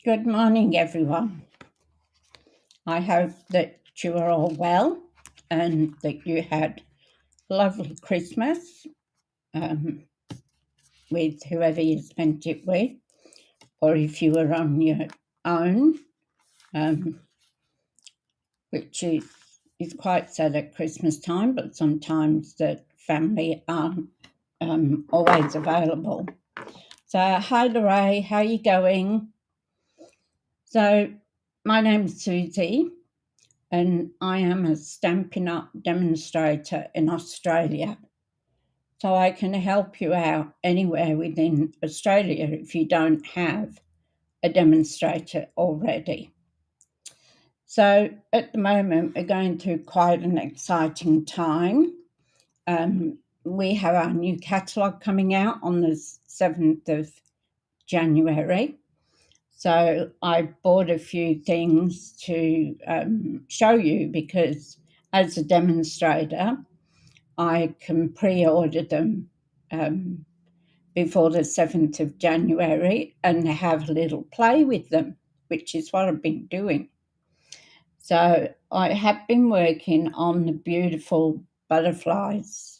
Good morning, everyone. I hope that you are all well and that you had a lovely Christmas with whoever you spent it with, or if you were on your own, which is quite sad at Christmas time, but sometimes the family aren't always available. So, hi, Lorraine, how are you going? So, my name's Suzie, and I am a Stampin' Up demonstrator in Australia. So I can help you out anywhere within Australia if you don't have a demonstrator already. So at the moment, we're going through quite an exciting time. We have our new catalogue coming out on the 7th of January. So I bought a few things to show you because as a demonstrator, I can pre-order them before the 7th of January and have a little play with them, which is what I've been doing. So I have been working on the beautiful butterflies.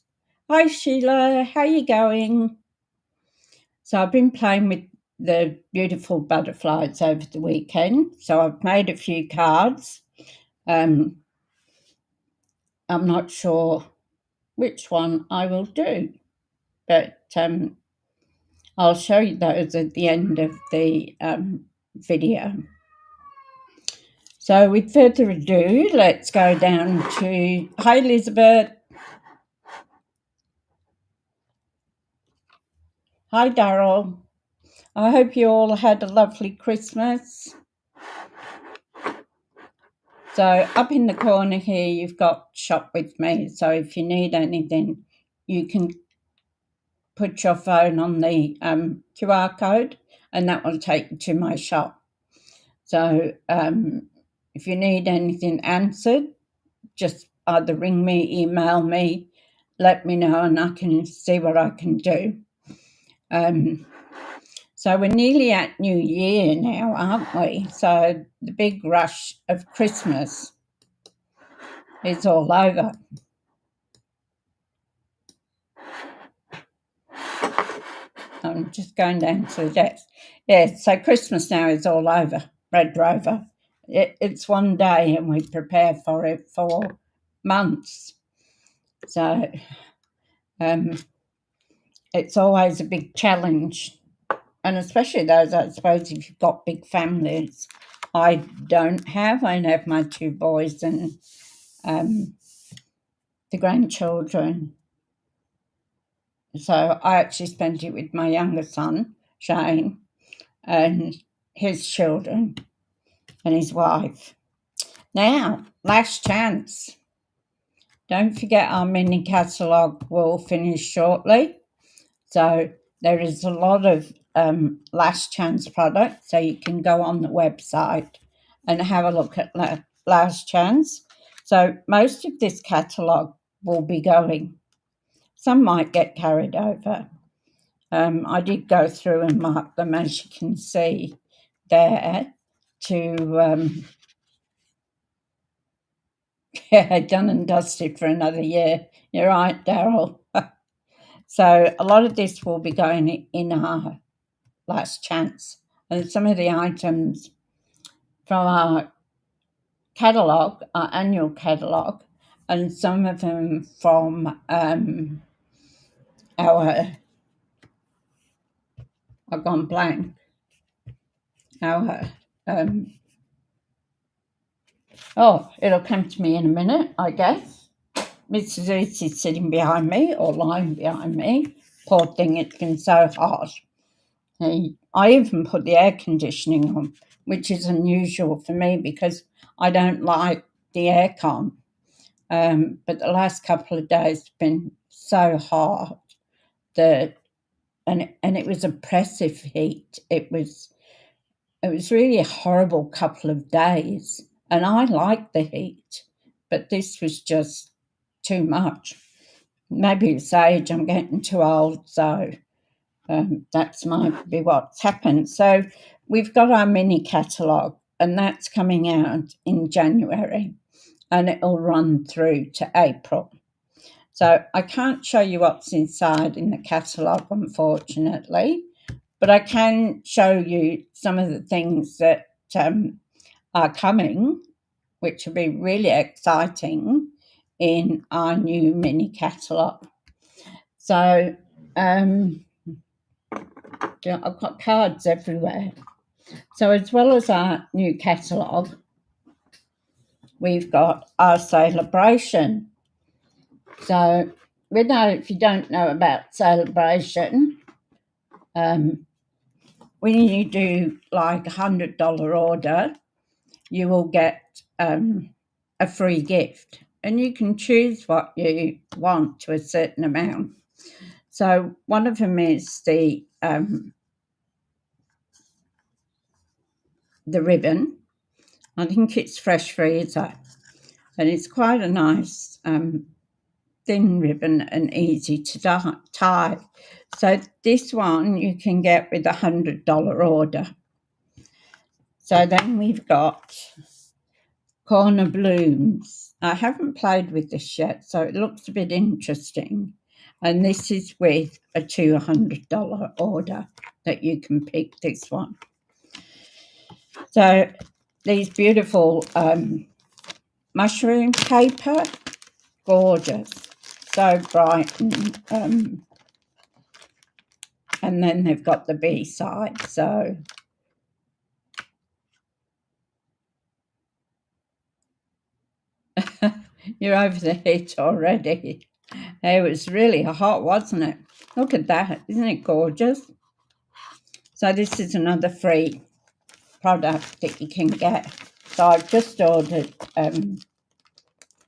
Hi Sheila, how you going? So I've been playing with the beautiful butterflies over the weekend. So I've made a few cards. I'm not sure which one I will do, but I'll show you those at the end of the video. So with further ado, let's go down to, hi Elizabeth. Hi Daryl. I hope you all had a lovely Christmas. So up in the corner here, you've got Shop With Me. So if you need anything, you can put your phone on the QR code and that will take you to my shop. So if you need anything answered, just either ring me, email me, let me know, and I can see what I can do. So we're nearly at New Year now, aren't we? So the big rush of Christmas is all over. I'm just going down to the desk. Yeah, so Christmas now is all over, Red Rover. It's one day and we prepare for it for months. So it's always a big challenge. And especially those, I suppose, if you've got big families. I don't have. I have my two boys and the grandchildren. So I actually spent it with my younger son, Shane, and his children and his wife. Now, last chance. Don't forget our mini catalogue will finish shortly. So there is a lot of last chance products. So you can go on the website and have a look at last chance. So most of this catalogue will be going. Some might get carried over. I did go through and mark them, as you can see there, to done and dusted for another year. You're right, Daryl. So a lot of this will be going in our last chance. And some of the items from our catalogue, our annual catalogue, and some of them from our, I've gone blank, our, it'll come to me in a minute, I guess. Mrs. Deeks is sitting behind me or lying behind me. Poor thing, it's been so hot. I even put the air conditioning on, which is unusual for me because I don't like the aircon. But the last couple of days have been so hot that, and it was oppressive heat. It was really a horrible couple of days, and I like the heat, but this was just too much. Maybe it's age, I'm getting too old, so that's might be what's happened. So we've got our mini catalogue, and that's coming out in January, and it'll run through to April. So I can't show you what's inside in the catalogue, unfortunately, but I can show you some of the things that are coming, which will be really exciting in our new mini catalogue. So yeah, I've got cards everywhere. So as well as our new catalogue, we've got our celebration. So if you don't know about celebration, when you do like $100 order, you will get a free gift, and you can choose what you want to a certain amount. So one of them is the ribbon. I think it's fresh freezer, and it's quite a nice thin ribbon and easy to tie. So this one you can get with a $100 order. So then we've got corner blooms. I haven't played with this yet, so it looks a bit interesting. And this is with a $200 order that you can pick this one. So these beautiful mushroom paper, gorgeous, so bright, and then they've got the B side. So you're over the heat already. It was really hot, wasn't it? Look at that. Isn't it gorgeous? So this is another free product that you can get. So I've just ordered,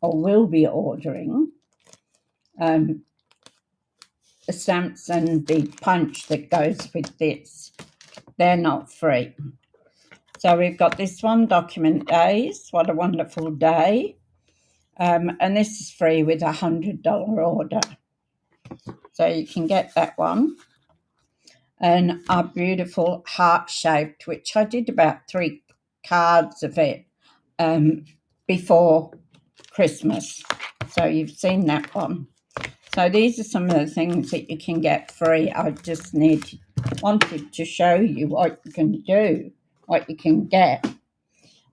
or will be ordering, the stamps and the punch that goes with this. They're not free. So we've got this one, Document Days. What a wonderful day. And this is free with a $100 order. So you can get that one. And our beautiful heart-shaped, which I did about 3 cards of it before Christmas. So you've seen that one. So these are some of the things that you can get free. I just wanted to show you what you can do, what you can get.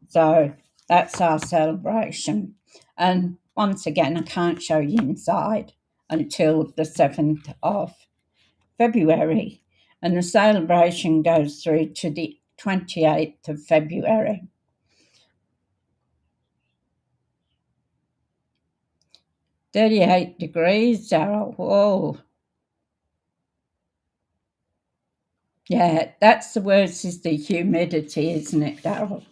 So that's our celebration. And once again, I can't show you inside until the 7th of February. And the celebration goes through to the 28th of February. $38, Daryl. Whoa. Yeah, that's the worst, is the humidity, isn't it, Daryl?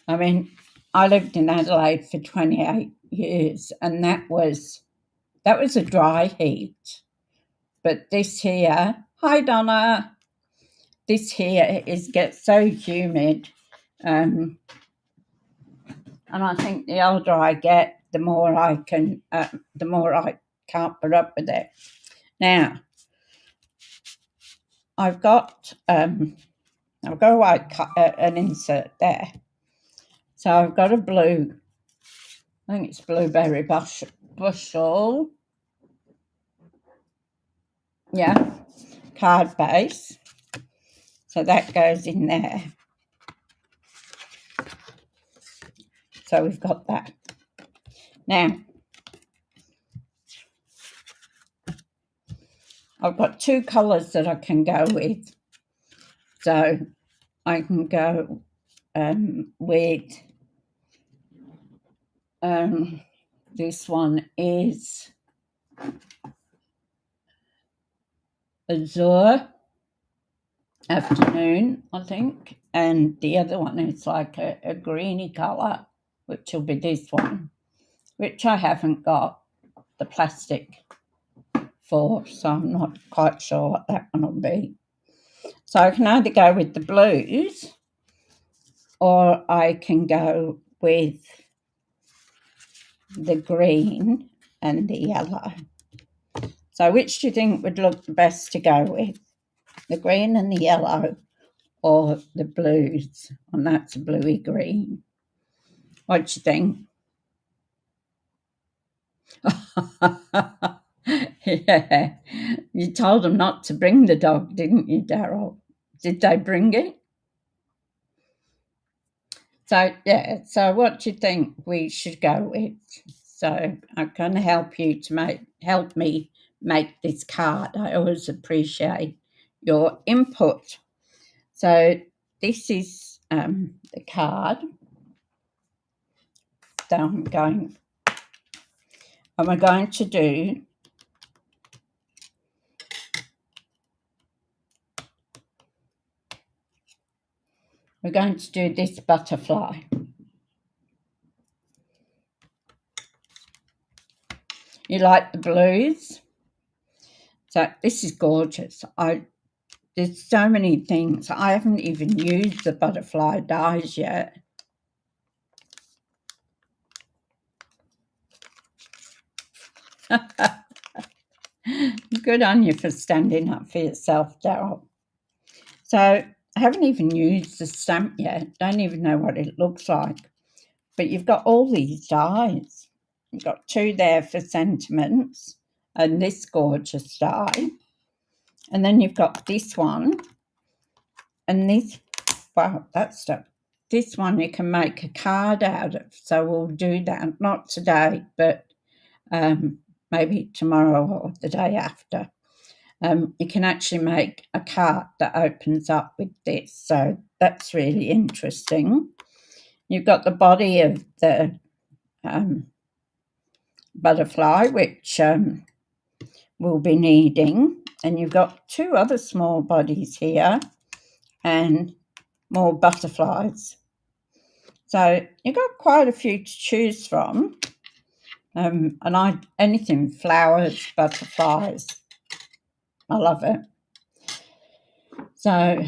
I mean, I lived in Adelaide for 28 years, and that was a dry heat. But this here, hi Donna, this here gets so humid. And I think the older I get, the more I can't put up with it. Now, I've got an insert there. So I've got a blue, I think it's blueberry bushel. Yeah, card base. So that goes in there. So we've got that. Now, I've got 2 colours that I can go with. So I can go with this one is Azure Afternoon, I think, and the other one is like a greeny colour, which will be this one, which I haven't got the plastic for, so I'm not quite sure what that one will be. So I can either go with the blues, or I can go with the green and the yellow. So which do you think would look the best to go with? The green and the yellow, or the blues, and that's a bluey green. What do you think? Yeah, you told them not to bring the dog, didn't you, Daryl? Did they bring it? So, yeah, so what do you think we should go with? So I'm going to help you to help me make this card. I always appreciate your input. So this is the card that we're going to do. We're going to do this butterfly. You like the blues? So this is gorgeous. There's so many things. I haven't even used the butterfly dies yet. Good on you for standing up for yourself, Daryl. So I haven't even used the stamp yet. Don't even know what it looks like. But you've got all these dies. You've got 2 there for sentiments and this gorgeous die. And then you've got this one and this. Wow, that's stuff. This one you can make a card out of. So we'll do that. Not today, but maybe tomorrow or the day after. You can actually make a card that opens up with this. So that's really interesting. You've got the body of the butterfly, which we'll be needing. And you've got 2 other small bodies here and more butterflies. So you've got quite a few to choose from. And anything, flowers, butterflies, I love it. So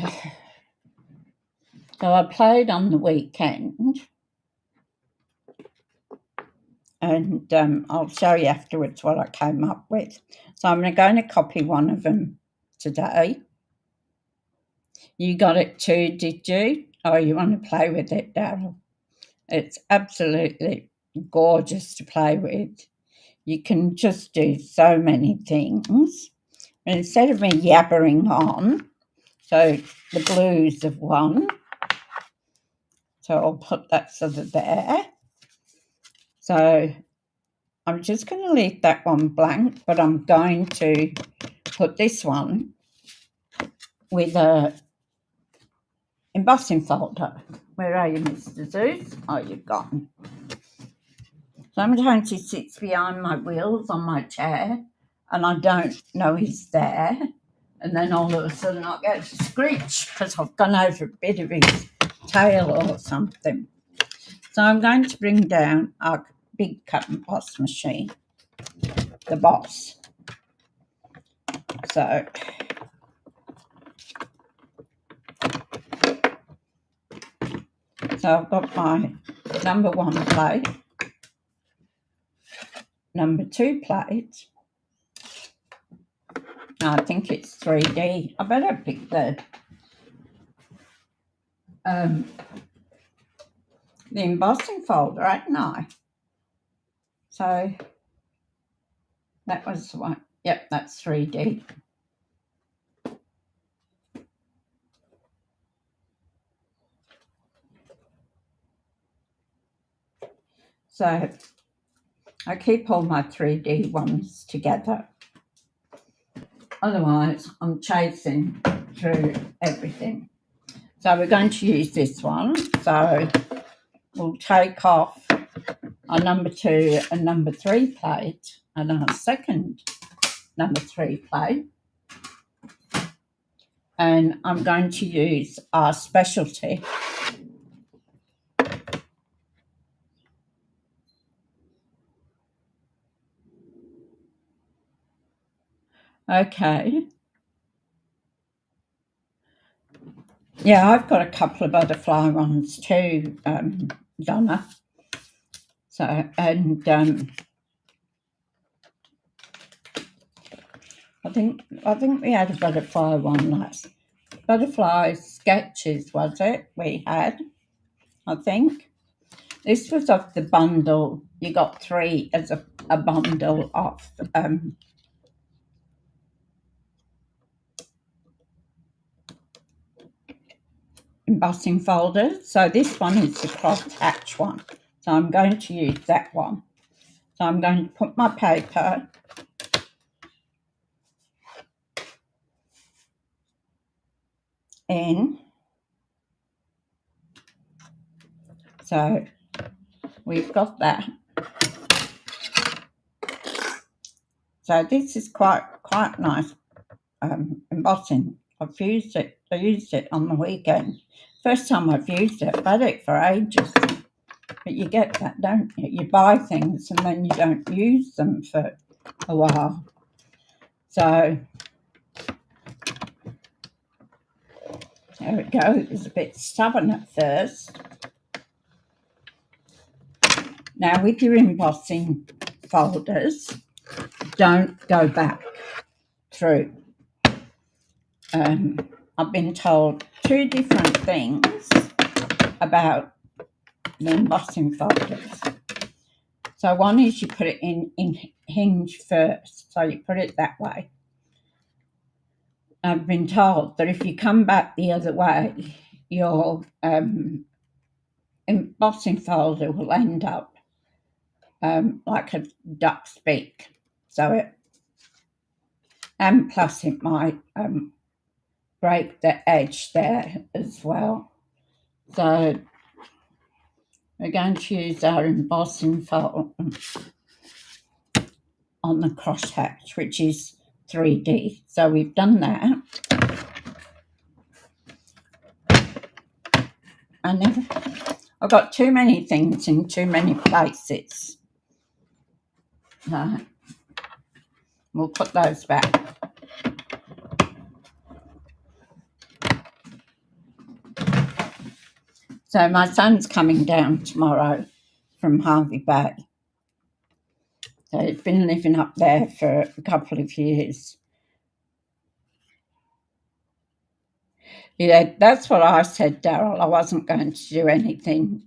I played on the weekend, and I'll show you afterwards what I came up with. So I'm going to copy one of them today. You got it too, did you? Oh, you want to play with it, Daryl? It's absolutely gorgeous to play with. You can just do so many things. And instead of me yabbering on, so the blues of one, so I'll put that sort of there. So I'm just going to leave that one blank, but I'm going to put this one with a embossing folder. Where are you, Mr. Zeus? Oh, you've gone. Sometimes he sits behind my wheels on my chair and I don't know he's there. And then all of a sudden I get a screech because I've gone over a bit of his tail or something. So I'm going to bring down our big cut and boss machine, the Boss. So I've got my number 1 plate, number 2 plate. I think it's 3D. I better pick the embossing folder, hadn't I? So that was the one. Yep, that's 3D. So I keep all my 3D ones together. Otherwise, I'm chasing through everything. So we're going to use this one. So we'll take off our number 2 and number 3 plate and our second number 3 plate. And I'm going to use our specialty. Okay. Yeah, I've got a couple of butterfly ones too, Donna. So, and I think we had a butterfly one last. butterfly sketches, was it? We had, I think. This was of the bundle. You got 3 as a bundle of embossing folders. So this one is the cross-hatch one. So I'm going to use that one. So I'm going to put my paper in. So we've got that. So this is quite nice embossing. I used it on the weekend. First time I've used it. I've had it for ages. But you get that, don't you? You buy things and then you don't use them for a while. So there we go. It was a bit stubborn at first. Now with your embossing folders, don't go back through. I've been told 2 different things about the embossing folders. So one is you put it in hinge first, so you put it that way. I've been told that if you come back the other way, your embossing folder will end up like a duck's beak. So and plus it might break the edge there as well. So we're going to use our embossing folder on the crosshatch, which is 3D. So we've done that. I've got too many things in too many places. We'll put those back. So my son's coming down tomorrow from Harvey Bay. So he's been living up there for a couple of years. Yeah, that's what I said, Daryl. I wasn't going to do anything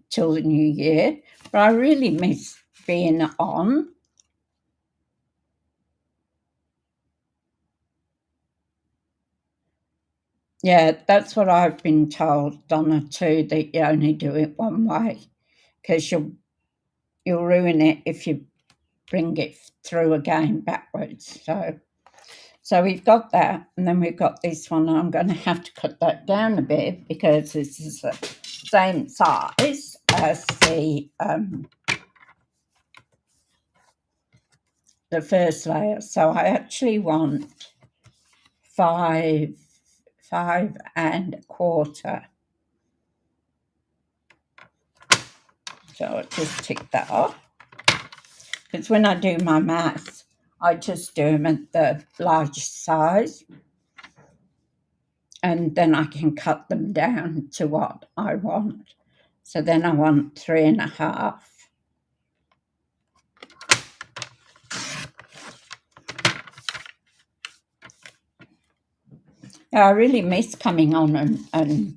till the new year, but I really miss being on. Yeah, that's what I've been told, Donna, too, that you only do it one way because you'll ruin it if you bring it through again backwards. So we've got that, and then we've got this one, and I'm going to have to cut that down a bit because this is the same size as the first layer. So I actually want 5 1/4. So I'll just tick that off. Because when I do my maths, I just do them at the largest size. And then I can cut them down to what I want. So then I want 3 1/2. I really miss coming on and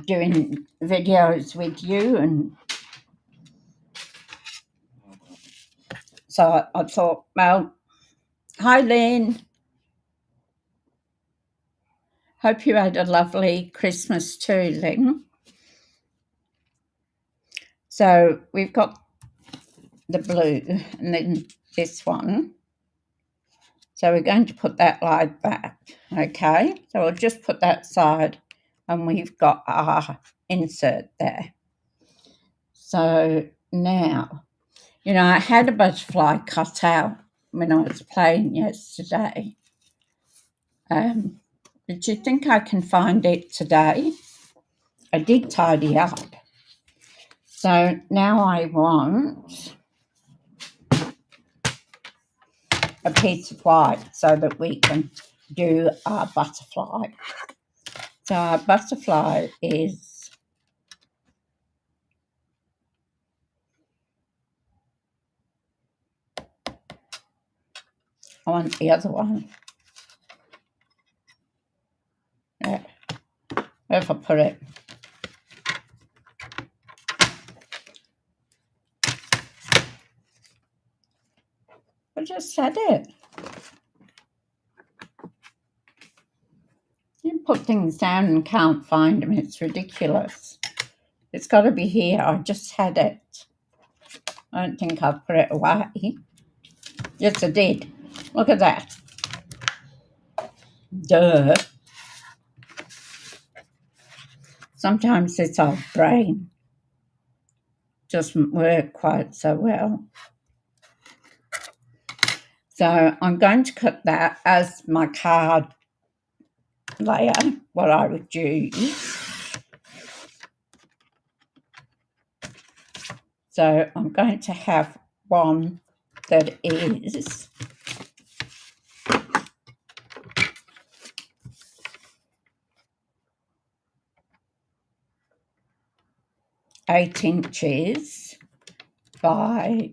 doing videos with you, and so I thought, well, hi Lynn, hope you had a lovely Christmas too, Lynn. So we've got the blue and then this one. So we're going to put that like that, okay? So we'll just put that side and we've got our insert there. So now, I had a butterfly cut out when I was playing yesterday. Did you think I can find it today? I did tidy up. So now I want a piece of white so that we can do our butterfly. So our butterfly is I want the other one. Where have I put it? I just said it. You put things down and can't find them. It's ridiculous. It's got to be here. I just had it. I don't think I put it away. Yes, I did. Look at that. Duh. Sometimes this old brain doesn't work quite so well. So I'm going to cut that as my card layer, what I would use. So I'm going to have one that is 8 inches by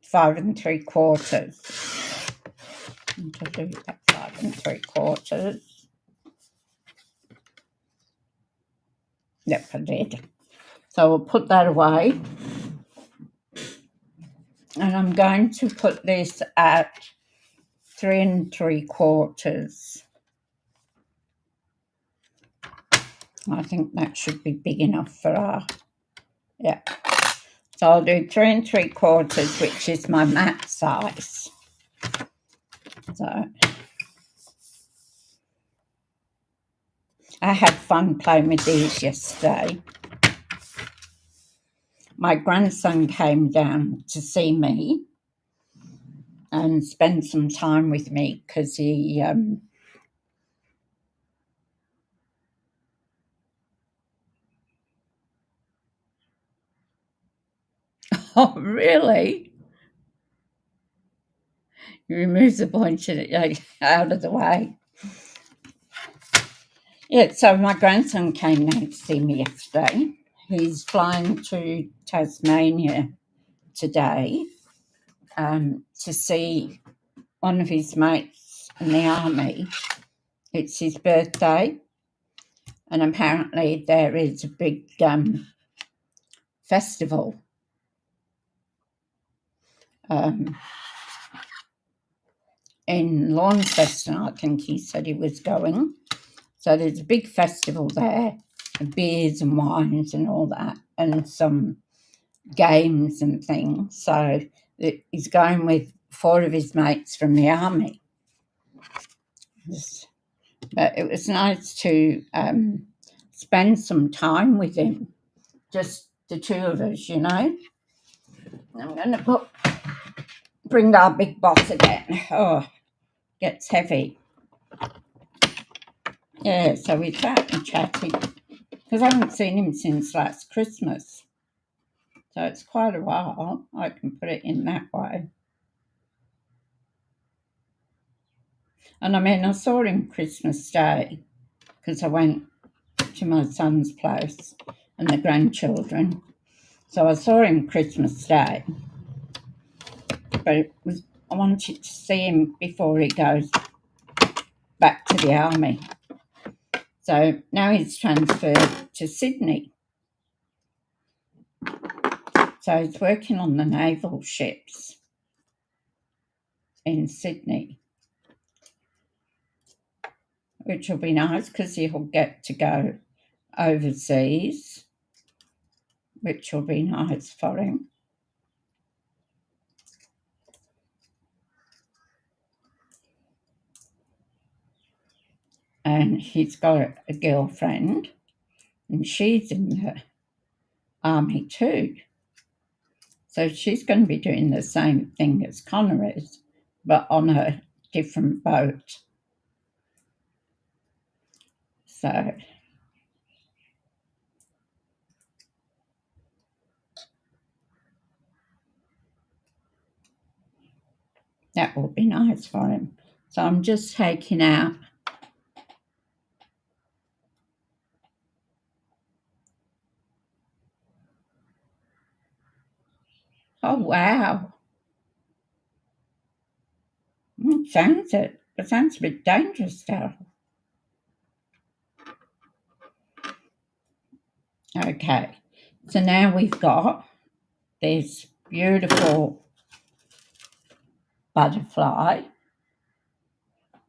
5 3/4. To do that 5 3/4. Yep, I did. So we'll put that away. And I'm going to put this at 3 3/4. I think that should be big enough for our, yeah. So I'll do 3 3/4, which is my mat size. So I had fun playing with these yesterday. My grandson came down to see me and spend some time with me because he oh really? He removes the point out of the way. Yeah, so my grandson came down to see me yesterday. He's flying to Tasmania today to see one of his mates in the army. It's his birthday, and apparently there is a big festival in Launceston. I think he said he was going. So there's a big festival there, and beers and wines and all that, and some games and things. So he's going with 4 of his mates from the army. But it was nice to spend some time with him, just the 2 of us, you know. I'm going to bring our big box again. Oh, gets heavy. Yeah, so we sat and chatted because I haven't seen him since last Christmas. So it's quite a while. I can put it in that way. And I mean, I saw him Christmas Day because I went to my son's place and the grandchildren. So I saw him Christmas Day. But I wanted to see him before he goes back to the army. So now he's transferred to Sydney. So he's working on the naval ships in Sydney, which will be nice because he'll get to go overseas, which will be nice for him. And he's got a girlfriend, and she's in the army too. So she's going to be doing the same thing as Connor is, but on a different boat. So that will be nice for him. So I'm just taking out oh wow. It sounds a bit dangerous, Daryl. Okay, so now we've got this beautiful butterfly.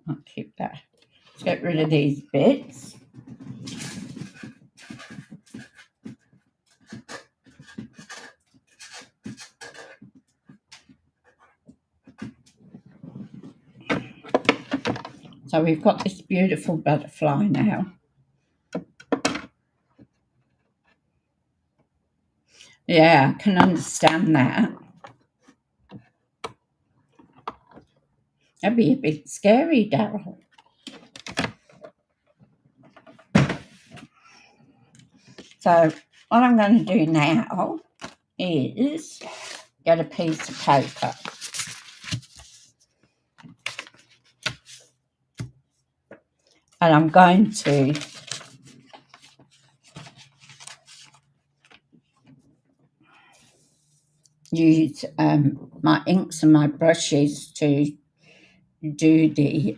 I'll keep that. Let's get rid of these bits. So we've got this beautiful butterfly now. Yeah, I can understand that. That'd be a bit scary, Daryl. So what I'm going to do now is get a piece of paper. And I'm going to use my inks and my brushes to do the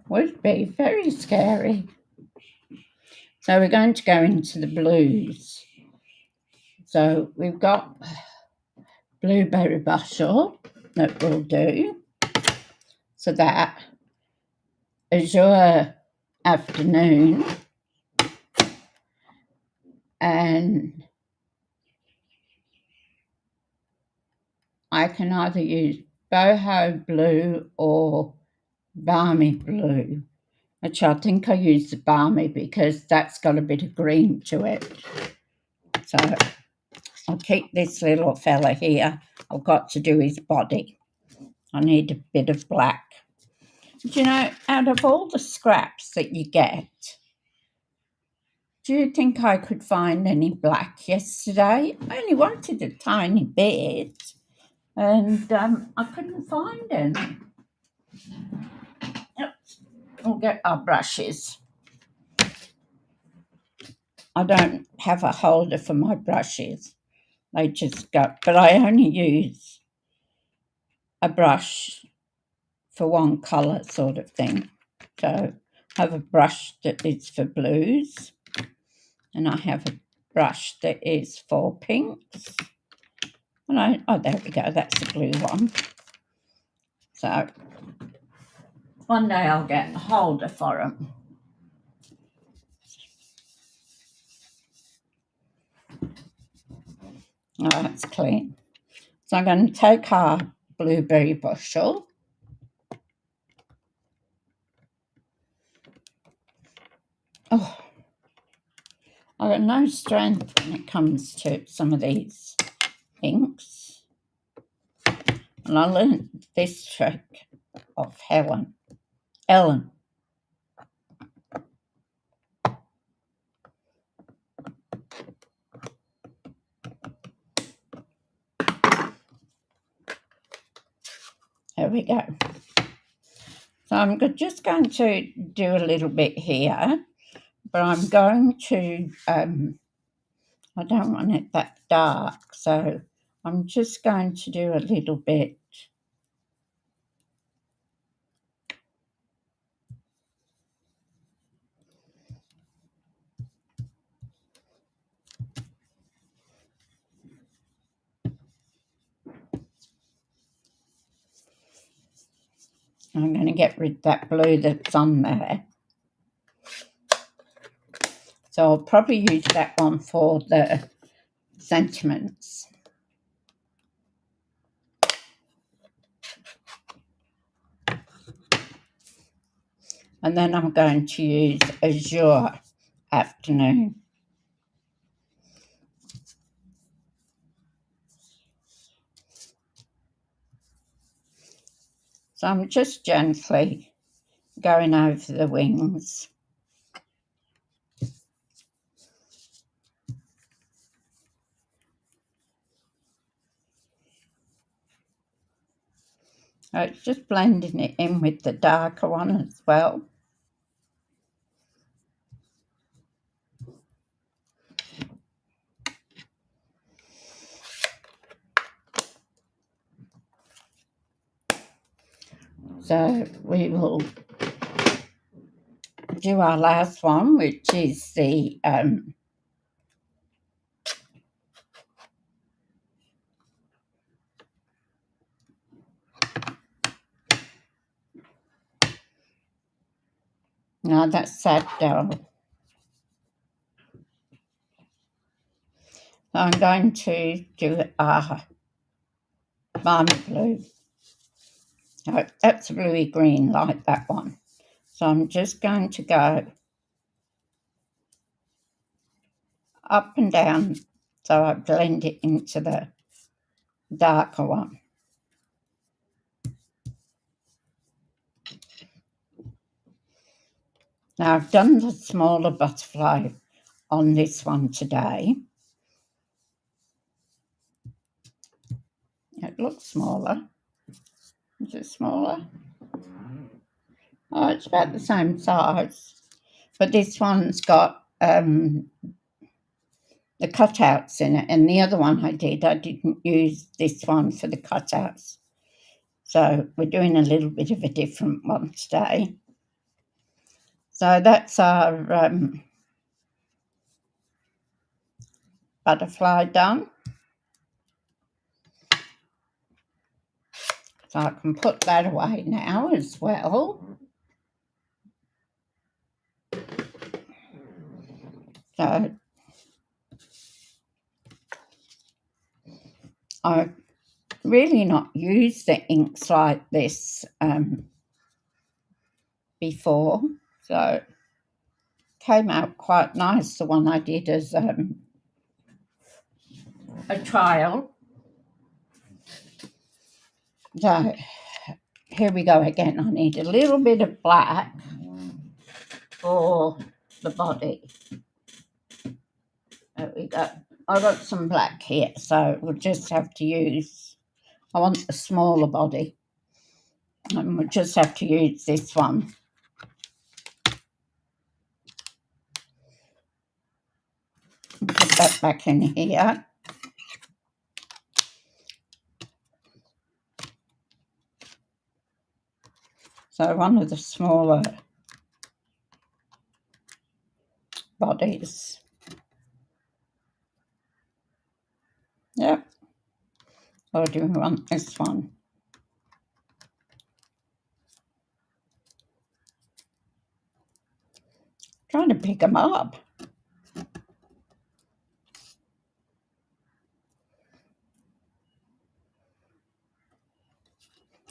would be very scary. So we're going to go into the blues. So we've got blueberry bustle that we'll do. So that azure afternoon, and I can either use boho blue or balmy blue, which I think I use the balmy because that's got a bit of green to it. So I'll keep this little fella here. I've got to do his body. I need a bit of black. Do you know, out of all the scraps that you get, do you think I could find any black yesterday? I only wanted a tiny bit, and I couldn't find any. We'll get our brushes. I don't have a holder for my brushes. They just go, but I only use a brush for one colour sort of thing. So I have a brush that is for blues, and I have a brush that is for pinks. And there we go, that's the blue one. So one day I'll get a holder for them. Oh, that's clean. So I'm going to take our blueberry bushel. Oh, I've got no strength when it comes to some of these inks. And I learned this trick of Ellen. There we go. So I'm just going to do a little bit here, but I'm going to, I don't want it that dark, so I'm just going to do a little bit. I'm going to get rid of that blue that's on there. So I'll probably use that one for the sentiments. And then I'm going to use Azure Afternoon. So I'm just gently going over the wings. So it's just blending it in with the darker one as well. So we will do our last one, which is the no, that's Sad Doll. So I'm going to do our Violet Blue. Oh, that's a bluey green like that one. So I'm just going to go up and down so I blend it into the darker one. Now I've done the smaller butterfly on this one today. It looks smaller. Is it smaller? Oh, it's about the same size. But this one's got the cutouts in it, and the other one I didn't use this one for the cutouts. So we're doing a little bit of a different one today. So that's our butterfly done. So I can put that away now as well. So I've really not used the inks like this before. So it came out quite nice, the one I did as a trial. So here we go again. I need a little bit of black for the body. There we go. I got some black here, so we'll just have to use, I want a smaller body, and we'll just have to use this one. Put that back in here. So one of the smaller bodies. Yep. Or do we want this one? Trying to pick them up.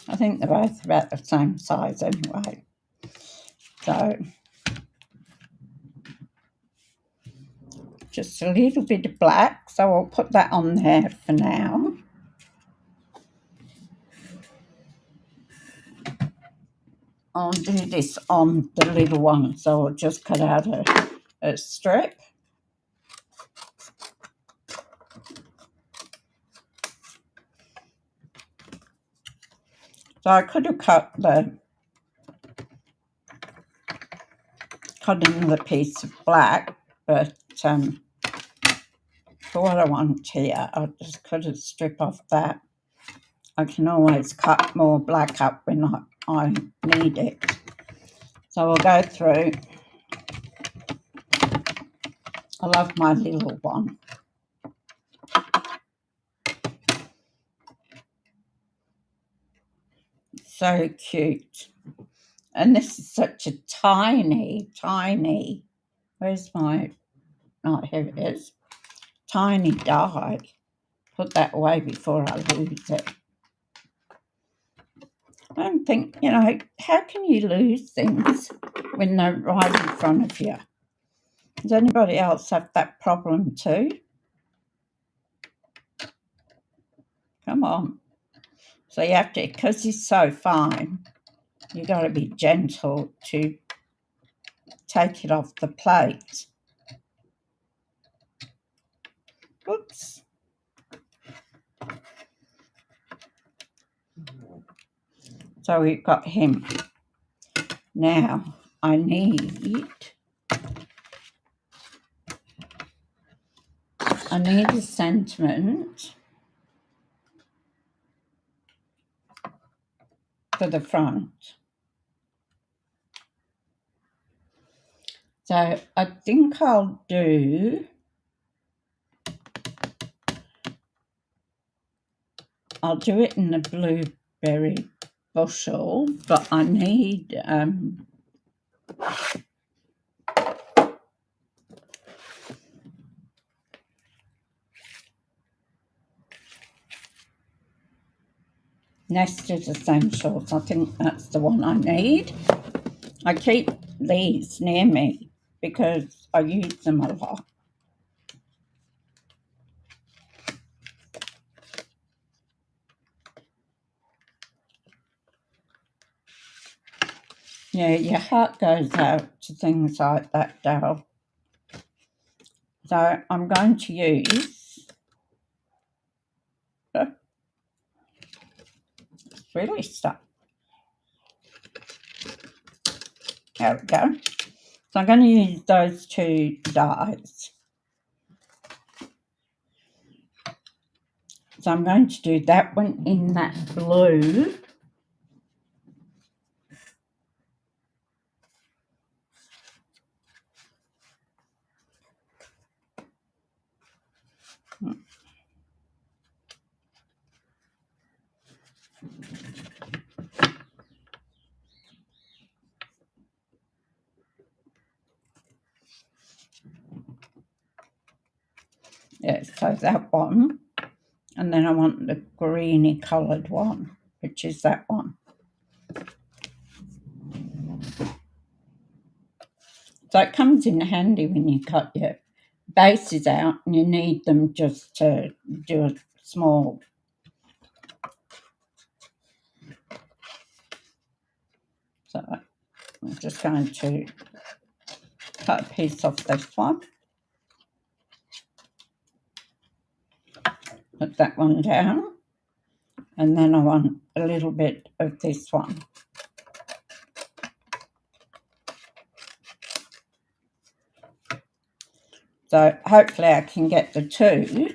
I think they're both about the same size anyway. So just a little bit of black, so I'll put that on there for now. I'll do this on the little one, so I'll just cut out a strip. So I could have cut another piece of black, but for what I want here, I'll just cut a strip off that. I can always cut more black up when I need it. So we'll go through. I love my little one. So cute. And this is such a tiny, where's my, oh, here it is. Tiny die. Put that away before I lose it. I don't think, how can you lose things when they're right in front of you? Does anybody else have that problem too? Come on. So you have to, because he's so fine, you've got to be gentle to take it off the plate. Oops. So we've got him. Now I need a sentiment for the front. So I think I'll do it in the blueberry bushel, but I need Nested Essentials. I think that's the one I need. I keep these near me because I use them a lot. Yeah, your heart goes out to things like that, Daryl. So I'm going to use, it's really stuck. There we go. So I'm going to use those two dyes. So I'm going to do that one in that blue. Yeah, so that one. And then I want the greeny coloured one, which is that one. So it comes in handy when you cut your bases out and you need them just to do a small. So I'm just going to cut a piece off this one. Put that one down. And then I want a little bit of this one. So hopefully I can get the two.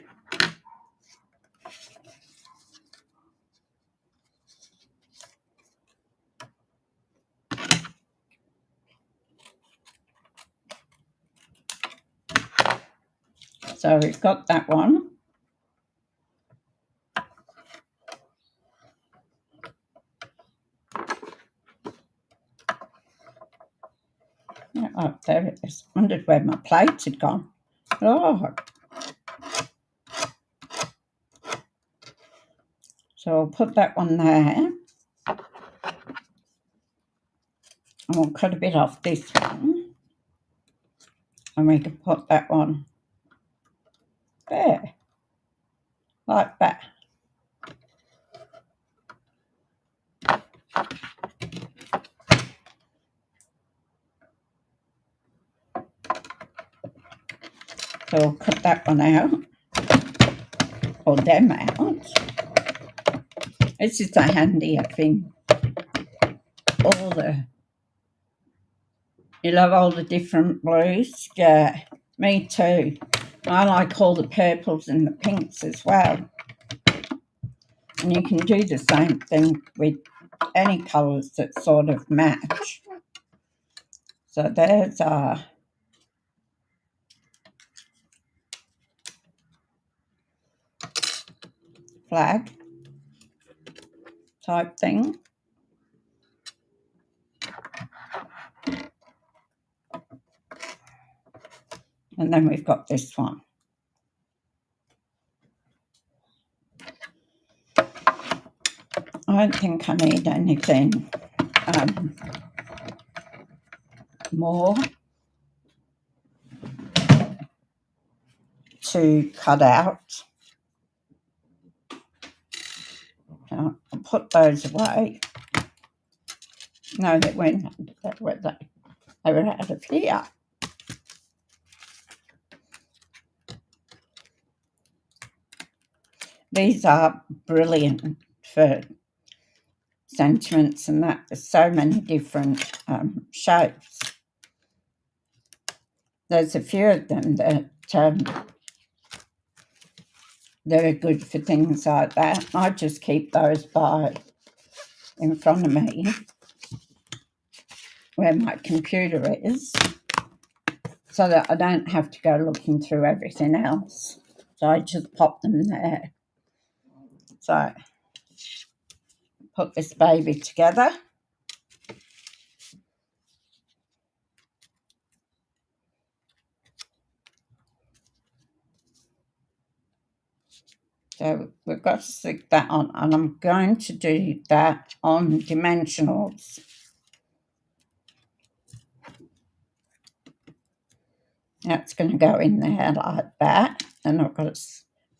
So we've got that one. Yeah, oh, there it is. Wondered where my plates had gone. Oh. So I'll put that one there. And we'll cut a bit off this one. And we can put that one there. Like that. So I'll cut that one out. Or them out. It's just a handy, I think. You love all the different blues? Yeah, me too. I like all the purples and the pinks as well. And you can do the same thing with any colours that sort of match. So there's our flag type thing. And then we've got this one. I don't think I need anything more to cut out. I'll put those away. No, they went. They were out of here. These are brilliant for sentiments and that. There's so many different shapes. There's a few of them that are good for things like that. I just keep those in front of me where my computer is. so that I don't have to go looking through everything else. So I just pop them there. So put this baby together. So we've got to stick that on, and I'm going to do that on dimensionals. That's going to go in there like that, and I've got to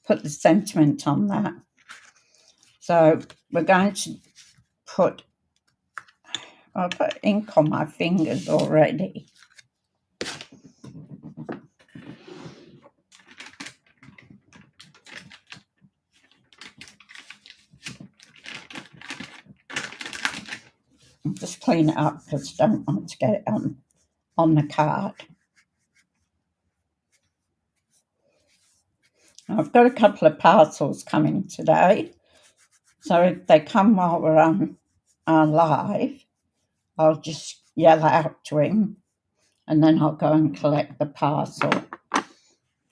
put the sentiment on that. So we're going to put, I've got ink on my fingers already. I'll just clean it up because I don't want to get it on the card. I've got a couple of parcels coming today, so if they come while we're on live, I'll just yell out to him and then I'll go and collect the parcel.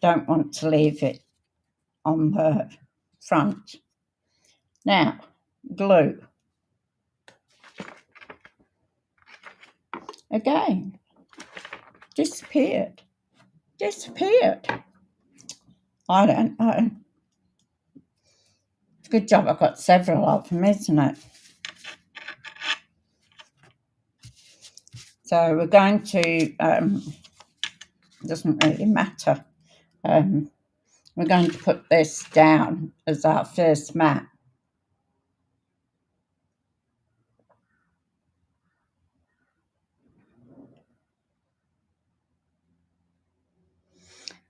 Don't want to leave it on the front. Now, glue. Again, disappeared. I don't know. It's a good job I've got several of them, isn't it? So we're going to, doesn't really matter. We're going to put this down as our first mat.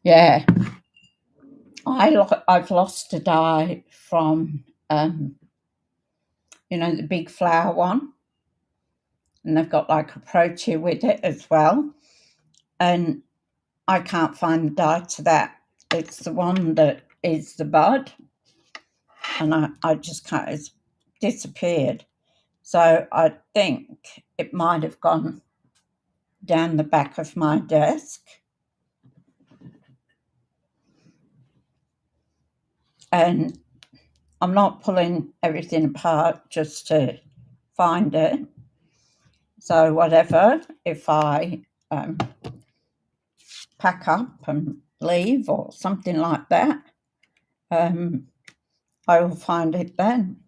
Yeah, I've lost a die from, the big flower one. And they've got like a Pro-Tier with it as well. And I can't find the die to that. It's the one that is the bud. And I just can't, it's disappeared. So I think it might have gone down the back of my desk. And I'm not pulling everything apart just to find it. So whatever, if I pack up and leave or something like that, I will find it then.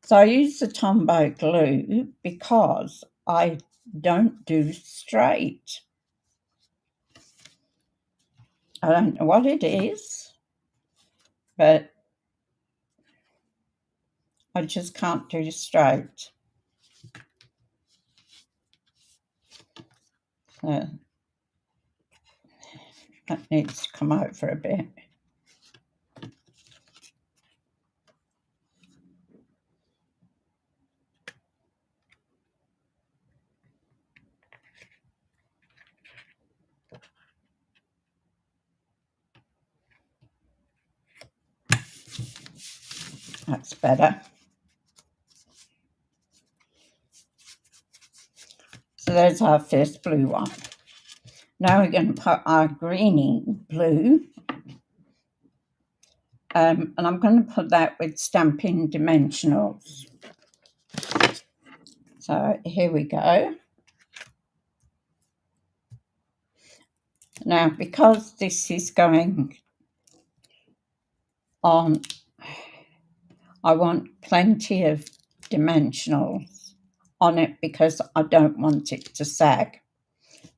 So I use the Tombow glue because I don't do straight. I don't know what it is, but I just can't do straight. So that needs to come over a bit. That's better. So there's our first blue one. Now we're going to put our greeny blue. And I'm going to put that with Stampin' Dimensionals. So here we go. Now, because this is going on, I want plenty of dimensionals on it because I don't want it to sag.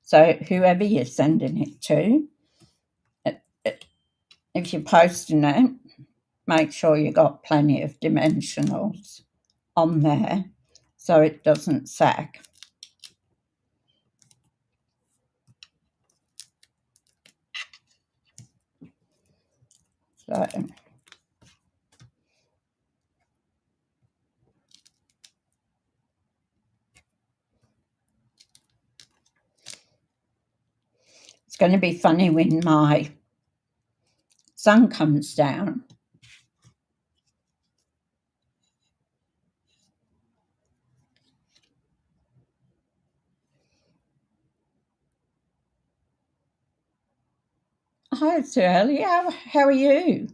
So whoever you're sending it to, if you're posting it, make sure you got plenty of dimensionals on there so it doesn't sag. So it's going to be funny when my sun comes down. Hi, Sally. How are you?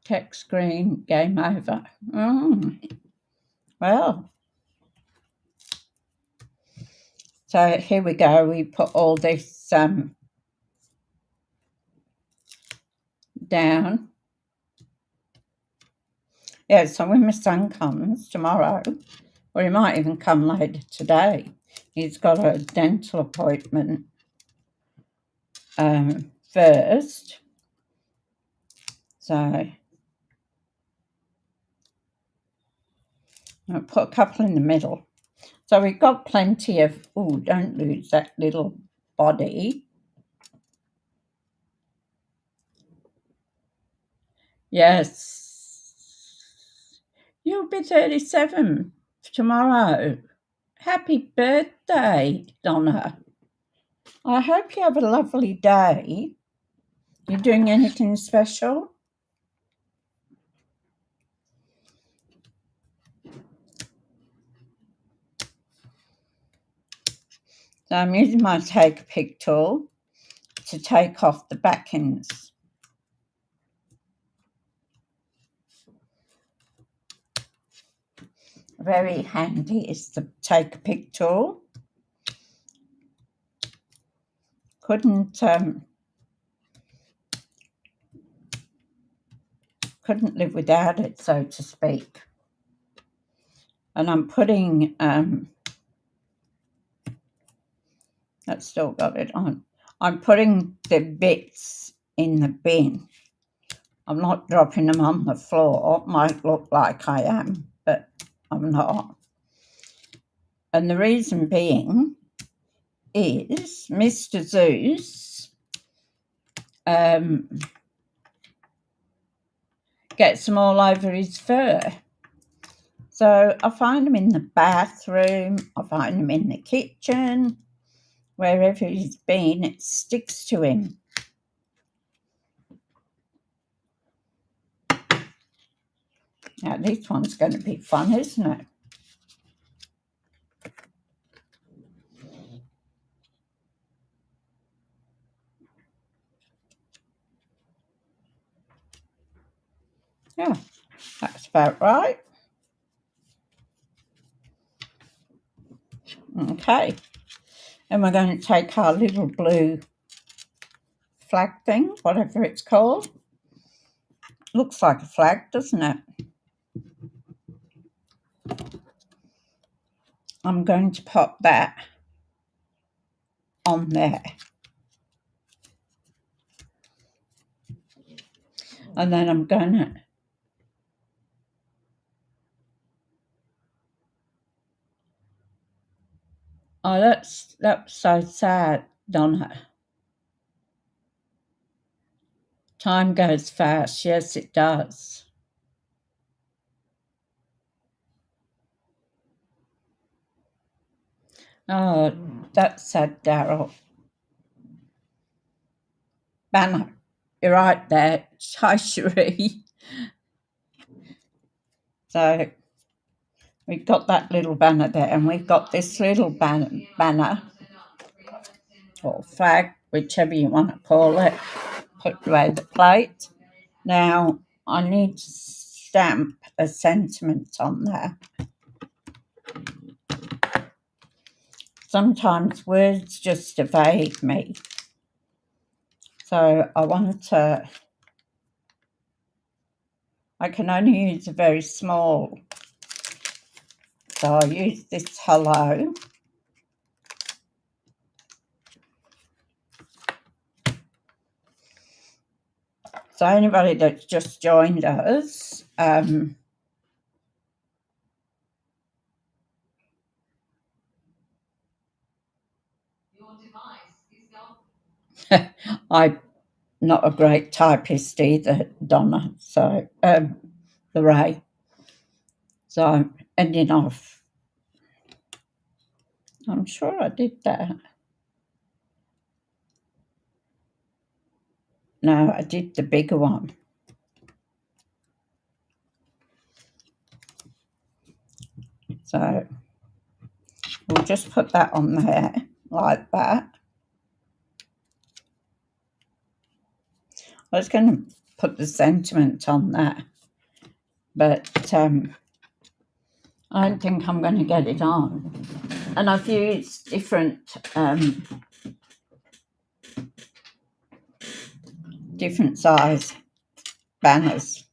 Text screen, game over. Well, so here we go. We put all this down. Yeah, so when my son comes tomorrow, or he might even come later today, he's got a dental appointment first. So I'll put a couple in the middle. So we've got plenty of, oh, don't lose that little body. Yes. You'll be 37 tomorrow. Happy birthday, Donna. I hope you have a lovely day. You doing anything special? So I'm using my take a pick tool to take off the backends. Very handy is the take a pick tool. Couldn't live without it, so to speak. And I'm putting that's still got it on. I'm putting the bits in the bin. I'm not dropping them on the floor. It might look like I am, but I'm not. And the reason being is Mr. Zeus gets them all over his fur. So I find them in the bathroom, I find them in the kitchen, wherever he's been, it sticks to him. Now this one's going to be fun, isn't it? Yeah, that's about right. Okay, and we're going to take our little blue flag thing, whatever it's called. Looks like a flag, doesn't it? I'm going to pop that on there. And then I'm going to oh, that's so sad, Donna. Time goes fast. Yes, it does. Oh, that's sad, Daryl. Banner, you're right there. Hi, Cherie. So we've got that little banner there, and we've got this little banner or flag, whichever you want to call it, put away the plate. Now, I need to stamp a sentiment on there. Sometimes words just evade me. So I can only use a very small. So I use this hello. So anybody that's just joined us, I'm not a great typist either, Donna. So Lorraine. So I'm ending off. I'm sure I did that. No, I did the bigger one. So we'll just put that on there like that. I was going to put the sentiment on that, but I don't think I'm going to get it on. And I've used different size banners,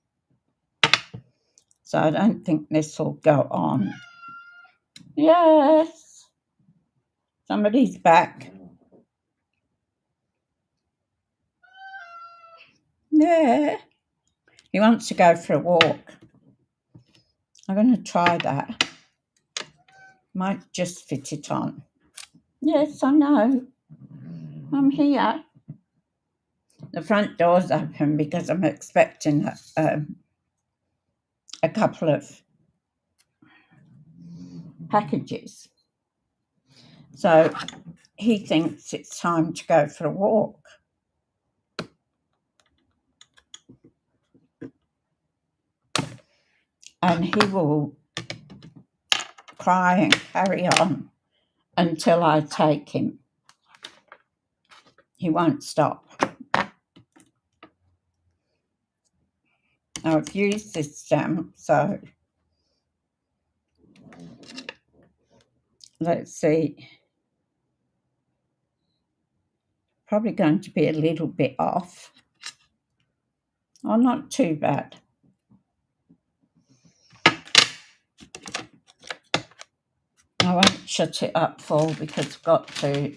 so I don't think this will go on. Yes, somebody's back. Yeah, he wants to go for a walk. I'm going to try that. Might just fit it on. Yes, I know. I'm here. The front door's open because I'm expecting a couple of packages. So he thinks it's time to go for a walk. And he will cry and carry on until I take him. He won't stop. Now, I've used this stamp, so let's see. Probably going to be a little bit off. Oh, not too bad. I won't shut it up full because I've got to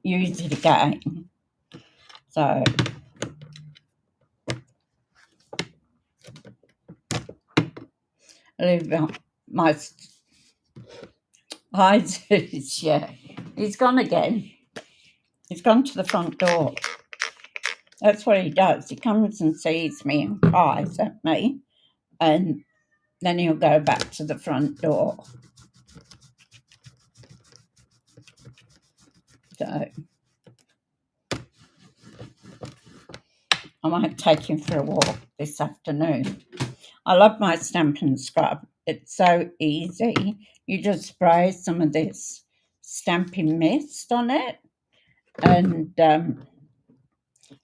use it again. So my eyes, yeah, he's gone again. He's gone to the front door. That's what he does. He comes and sees me and cries at me, and then he'll go back to the front door. So I might take him for a walk this afternoon. I love my Stampin' Scrub. It's so easy. You just spray some of this Stampin' Mist on it and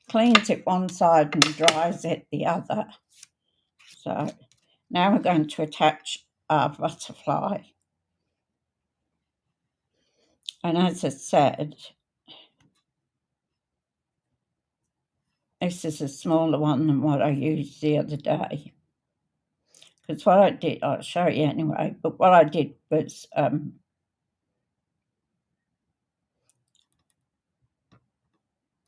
cleans it one side and dries it the other. So now we're going to attach our butterfly. And as I said, this is a smaller one than what I used the other day. Because what I did, I'll show you anyway, but what I did was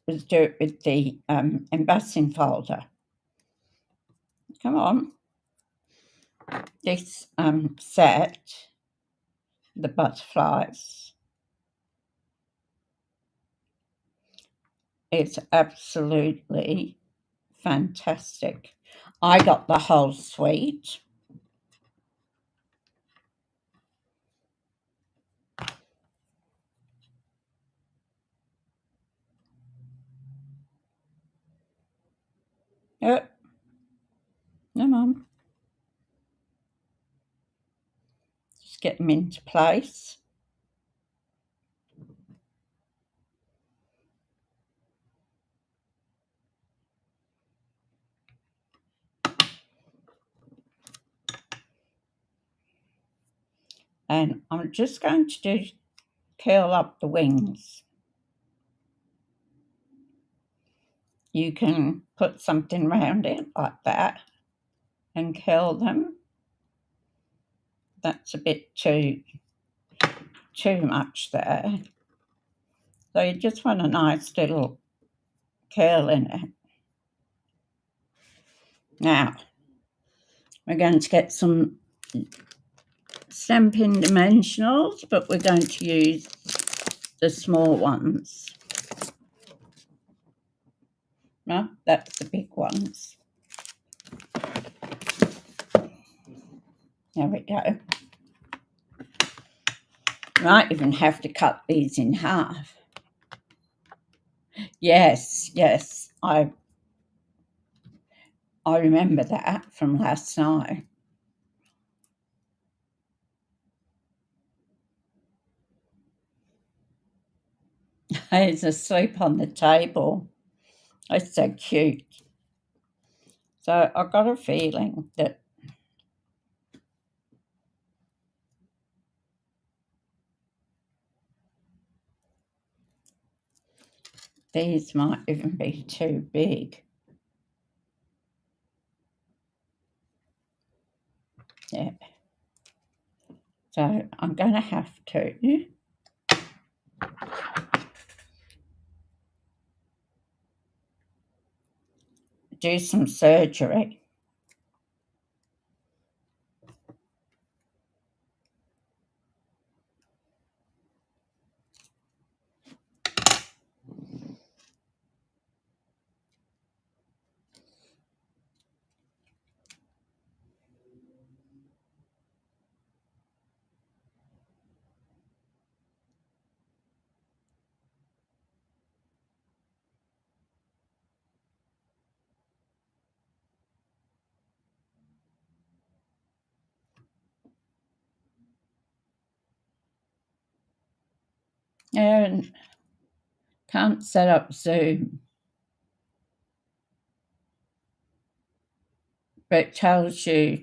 do it with the embossing folder. Come on. This set, the butterflies, it's absolutely fantastic. I got the whole suite. Yep. Come on. Just get them into place. And I'm just going to curl up the wings. You can put something around it like that and curl them. That's a bit too much there. So you just want a nice little curl in it. Now, we're going to get some Stampin' Dimensionals, but we're going to use the small ones. No, that's the big ones. There we go. Might even have to cut these in half. Yes, I remember that from last night. He's asleep on the table. It's so cute. So I've got a feeling that these might even be too big. Yeah. So I'm going to have to do some surgery. And can't set up Zoom, but it tells you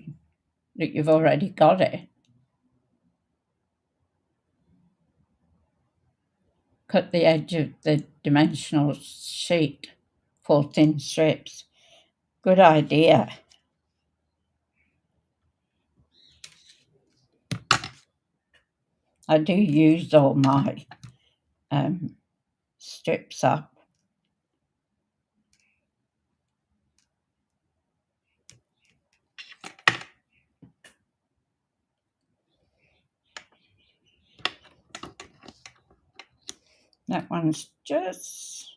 that you've already got it. Cut the edge of the dimensional sheet for thin strips. Good idea. I do use all my strips up. That one's just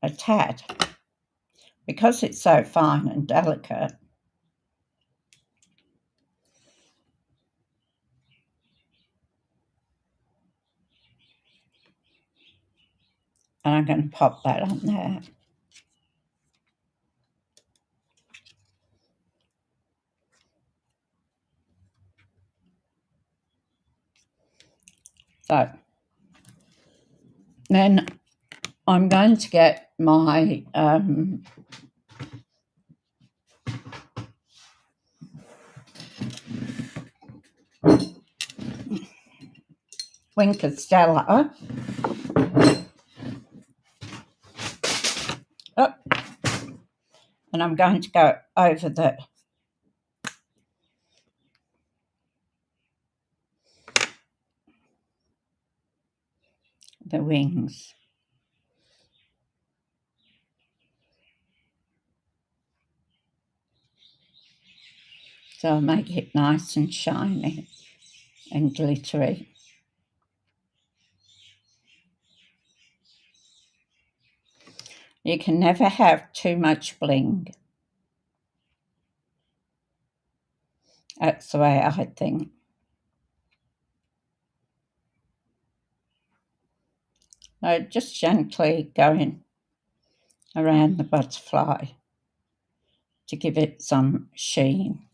a tad. Because it's so fine and delicate, and I'm going to pop that on there. So then I'm going to get my Wink Stella. Oh, and I'm going to go over the wings. So I'll make it nice and shiny and glittery. You can never have too much bling. That's the way I think. So just gently going around the butterfly to give it some sheen.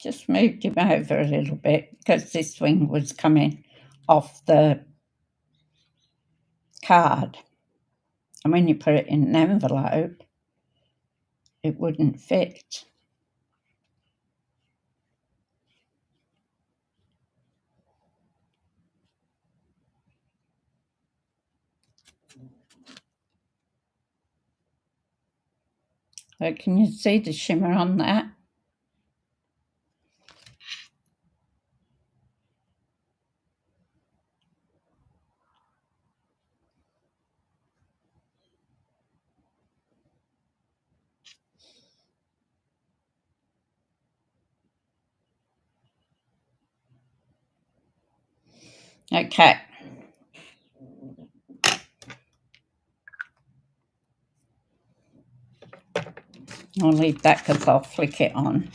Just moved him over a little bit because this wing was coming off the card. And when you put it in an envelope, it wouldn't fit. So can you see the shimmer on that? Okay. I'll leave that because I'll flick it on.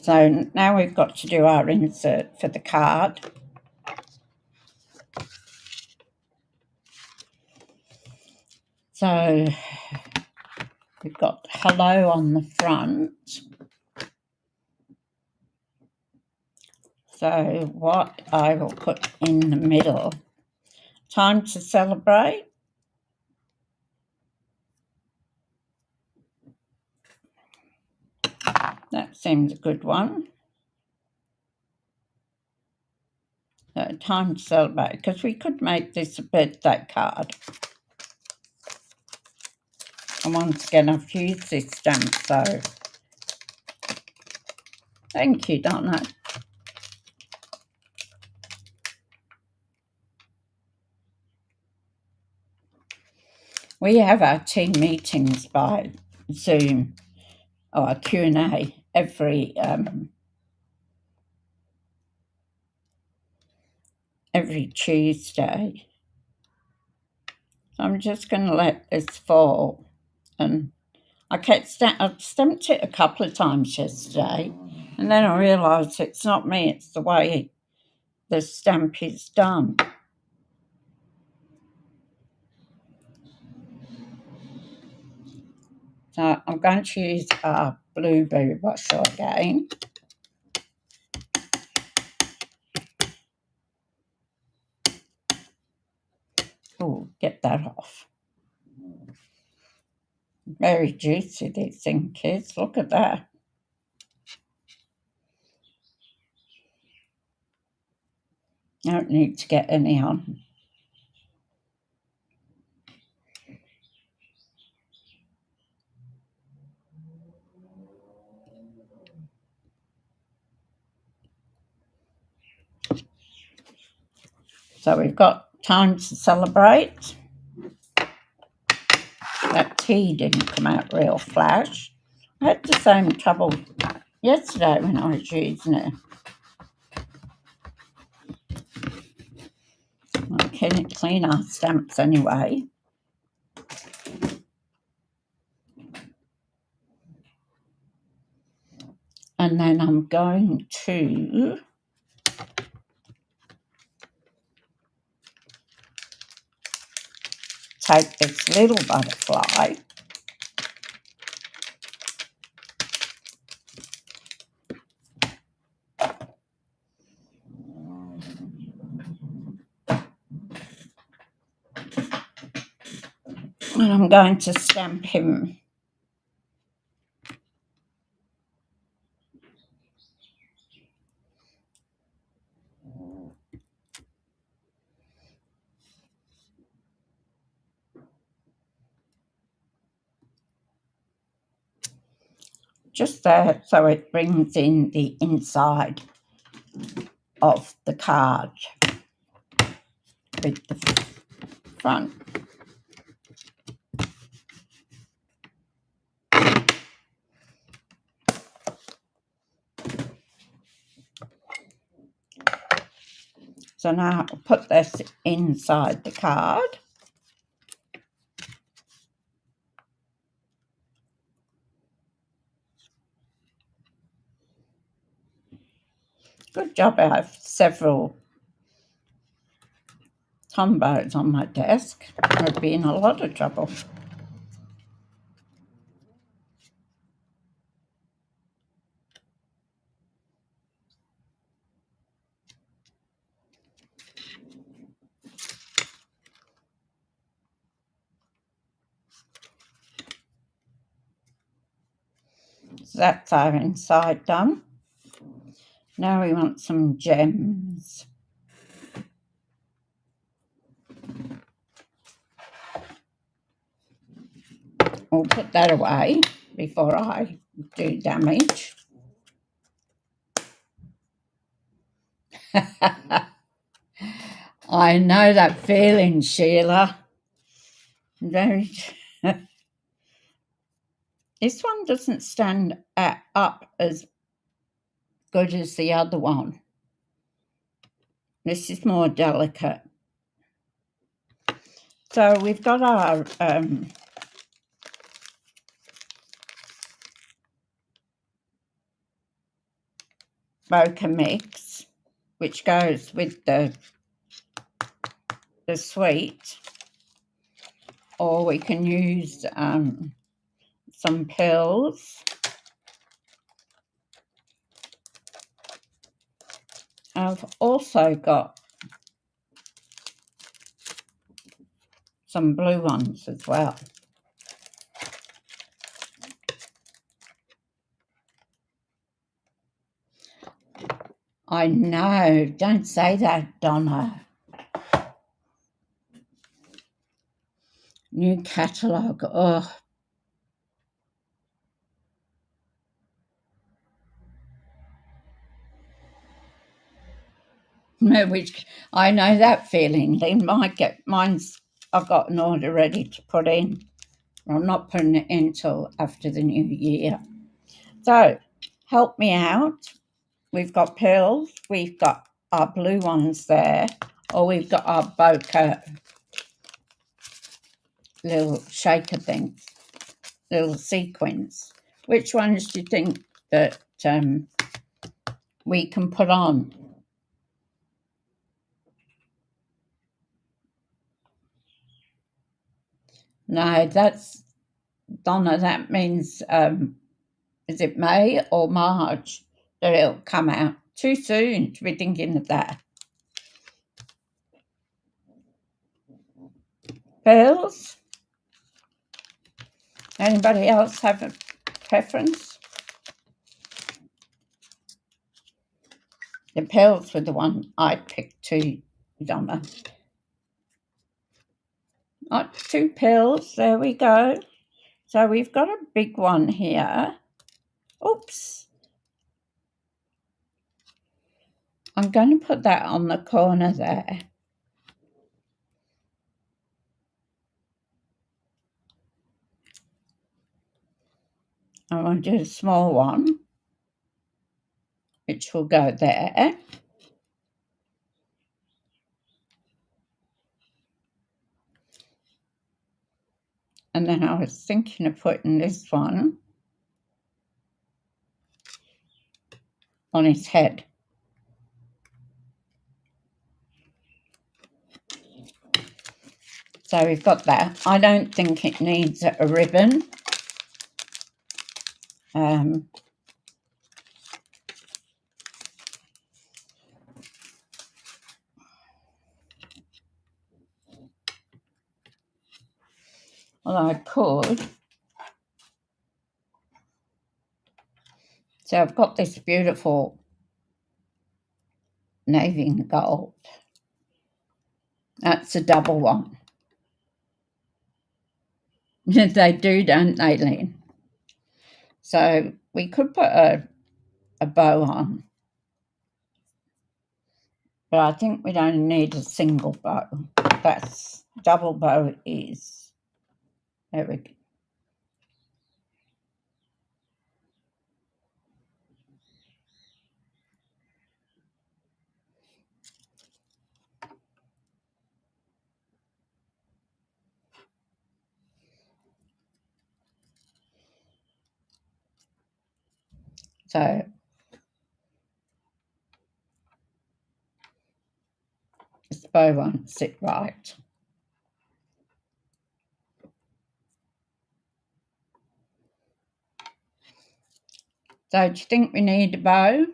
So now we've got to do our insert for the card. So we've got hello on the front. So what I will put in the middle, time to celebrate. That seems a good one. So time to celebrate, because we could make this a birthday card. And once again, I've used this stamp, so thank you, Donna. We have our team meetings by Zoom, or a Q&A every Tuesday. So I'm just going to let this fall. And I stamped it a couple of times yesterday, and then I realised it's not me, it's the way the stamp is done. So I'm going to use our blueberry washer again. Oh, get that off. Very juicy, this ink is. Look at that. I don't need to get any on. So we've got time to celebrate. That tea didn't come out real flash. I had the same trouble yesterday when I was using it. I can clean our stamps anyway. And then I'm going to take this little butterfly and I'm going to stamp him. Just there, so it brings in the inside of the card with the front. So now I'll put this inside the card. Good job, I have several Tombos on my desk. I'd be in a lot of trouble. So that's our inside done. Now we want some gems. We'll put that away before I do damage. I know that feeling, Sheila. Very. This one doesn't stand up as good as the other one. This is more delicate. So we've got our Bokeh mix, which goes with the sweet, or we can use some pills. I've also got some blue ones as well. I know, don't say that, Donna. New catalogue, oh. Which I know that feeling. Lynn might get mine's. I've got an order ready to put in. I'm not putting it in till after the new year. So help me out. We've got pills. We've got our blue ones there, or we've got our Bokeh little shaker things, little sequins. Which ones do you think that we can put on? No, that's, Donna, that means, is it May or March that it'll come out? Too soon to be thinking of that. Pearls? Anybody else have a preference? The pearls were the one I picked too, Donna. Oh, 2 pills, there we go. So we've got a big one here. Oops. I'm going to put that on the corner there. I want to do a small one, which will go there. And then I was thinking of putting this one on his head. So we've got that. I don't think it needs a ribbon. Well, I could. So I've got this beautiful navy and gold. That's a double one. They do, don't they, Lynn? So we could put a bow on. But I think we don't need a single bow. That's double bow is. There we go. So this bow won't sit right. So do you think we need a bow?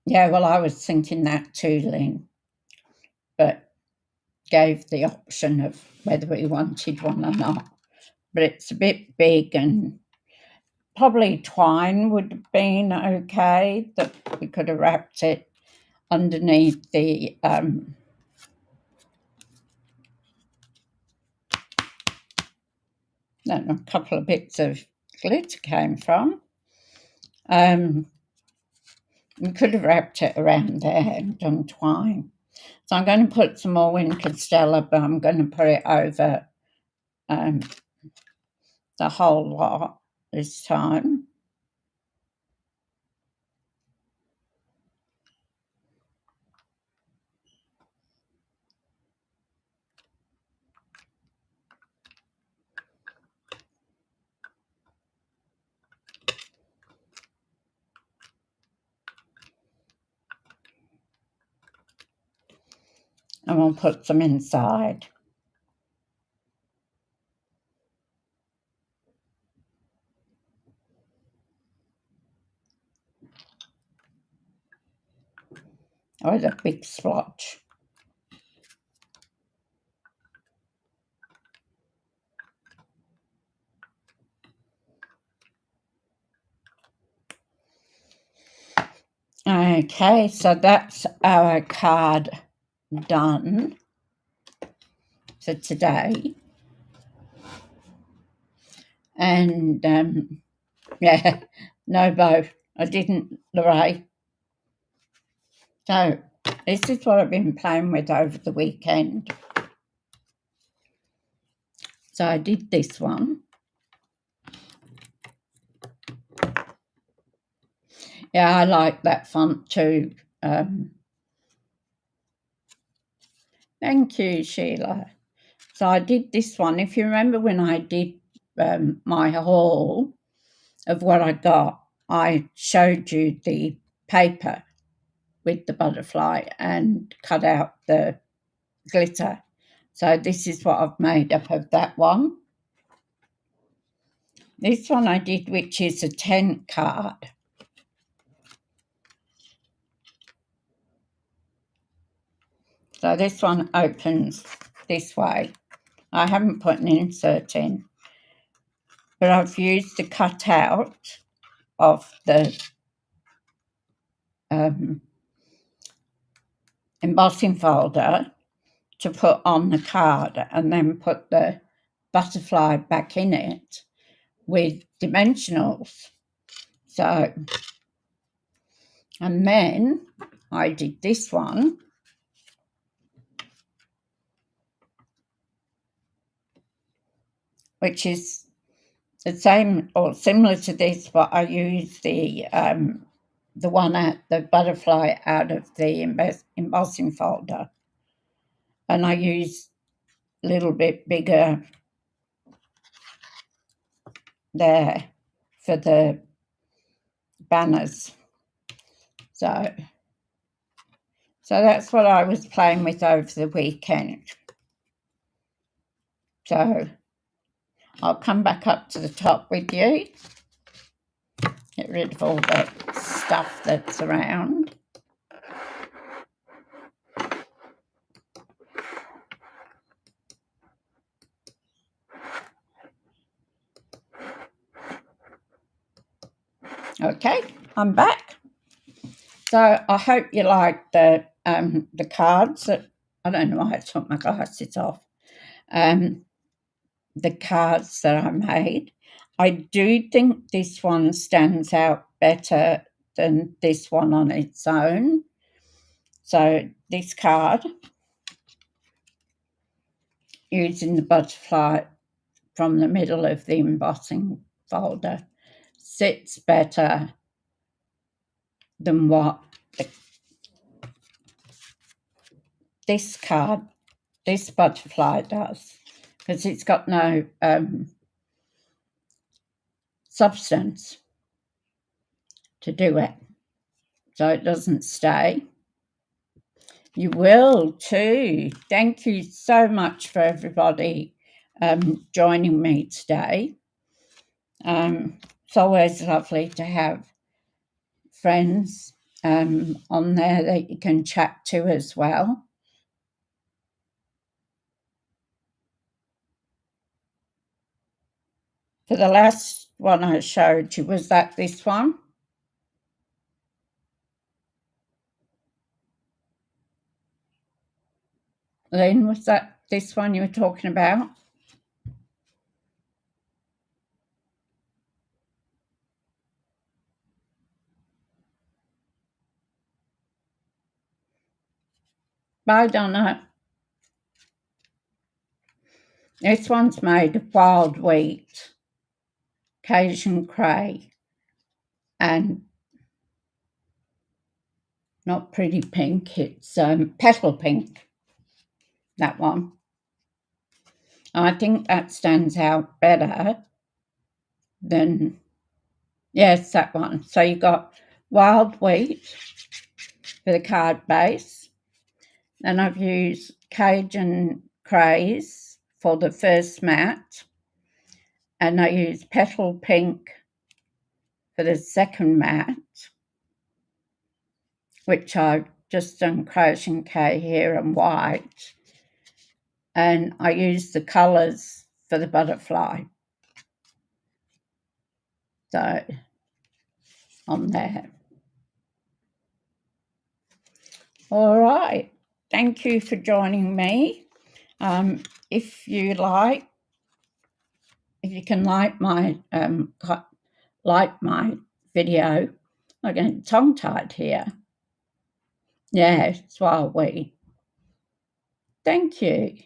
Yeah, well, I was thinking that too, Lynn, but gave the option of whether we wanted one or not. But it's a bit big, and probably twine would have been okay, that we could have wrapped it underneath the a couple of bits of glitter came from. You could have wrapped it around there and done twine. So I'm going to put some more Winter Stella, but I'm going to put it over the whole lot this time. And we'll put some inside. Oh, the big splotch. Okay, so that's our card done for today. And yeah, no bow. I didn't, Lorraine. So this is what I've been playing with over the weekend. So I did this one. Yeah, I like that font too. Thank you, Sheila. So I did this one. If you remember when I did my haul of what I got, I showed you the paper with the butterfly and cut out the glitter. So this is what I've made up of that one. This one I did, which is a 10 card. So this one opens this way. I haven't put an insert in, but I've used the cutout of the embossing folder to put on the card and then put the butterfly back in it with dimensionals. So, and then I did this one, which is the same or similar to this, but I used the one at the butterfly out of the embossing folder, and I used a little bit bigger there for the banners. So that's what I was playing with over the weekend. So I'll come back up to the top with you. Get rid of all that stuff that's around. Okay, I'm back. So I hope you like the cards. That I don't know why I took my glasses off. The cards that I made. I do think this one stands out better than this one on its own. So this card, using the butterfly from the middle of the embossing folder, sits better than what this card, this butterfly does, because it's got no substance to do it, so it doesn't stay. You will too. Thank you so much for everybody joining me today. It's always lovely to have friends on there that you can chat to as well. For the last one I showed you, was that this one? Lynn, was that this one you were talking about? Bye, Donna. This one's made of wild wheat, Cajun cray, and not pretty pink, it's petal pink, that one. I think that stands out better than, yes, that one. So you got wild wheat for the card base. Then I've used Cajun craze for the first mat, and I used petal pink for the second mat, which I've just done crochet here and white, and I used the colours for the butterfly. So on there. All right. Thank you for joining me. If you can like my video, I'm getting tongue-tied here. Yeah, it's wild wheat. Thank you.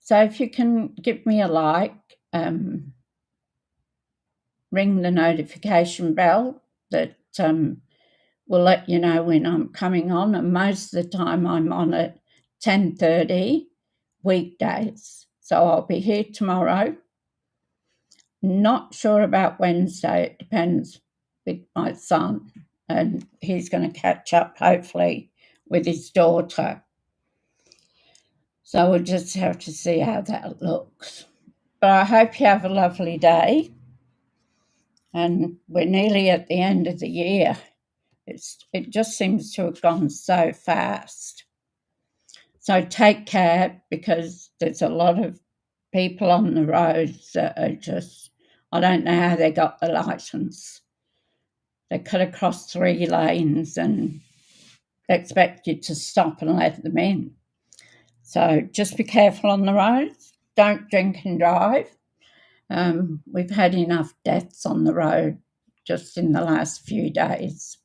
So if you can give me a like, ring the notification bell that will let you know when I'm coming on, and most of the time I'm on at 10:30 weekdays. So I'll be here tomorrow. Not sure about Wednesday. It depends with my son, and he's going to catch up hopefully with his daughter. So we'll just have to see how that looks. But I hope you have a lovely day. And we're nearly at the end of the year. It just seems to have gone so fast. So take care, because there's a lot of people on the roads that are just, I don't know how they got the licence. They cut across 3 lanes and expect you to stop and let them in. So just be careful on the roads. Don't drink and drive. We've had enough deaths on the road just in the last few days.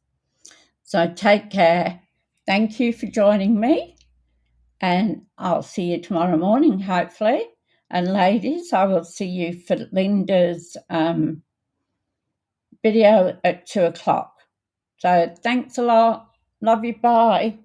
So take care. Thank you for joining me, and I'll see you tomorrow morning, hopefully. And ladies, I will see you for Linda's video at 2 o'clock. So thanks a lot. Love you. Bye.